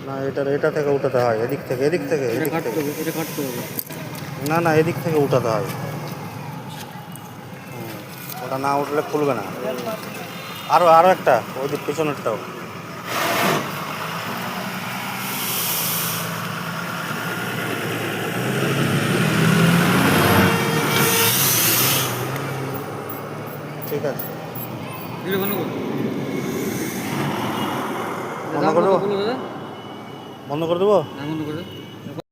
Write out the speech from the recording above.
না, এটা থেকে উঠাতে হয়, এদিক থেকে এদিক থেকে এটা এদিক কাটতে থেকে। হবে, এটা কাটতে হবে। না না, এদিক থেকে উঠাতে হয়। ওটা না উঠলে খুলবে না। আরও আরও একটা ওই পিছনেরটাও। ঠিক আছে, এটা বন্ধ করো। বন্ধ করে দেবো, বলো দাদা। বন্ধ করে দেবো। হ্যাঁ, বন্ধ করে দাও।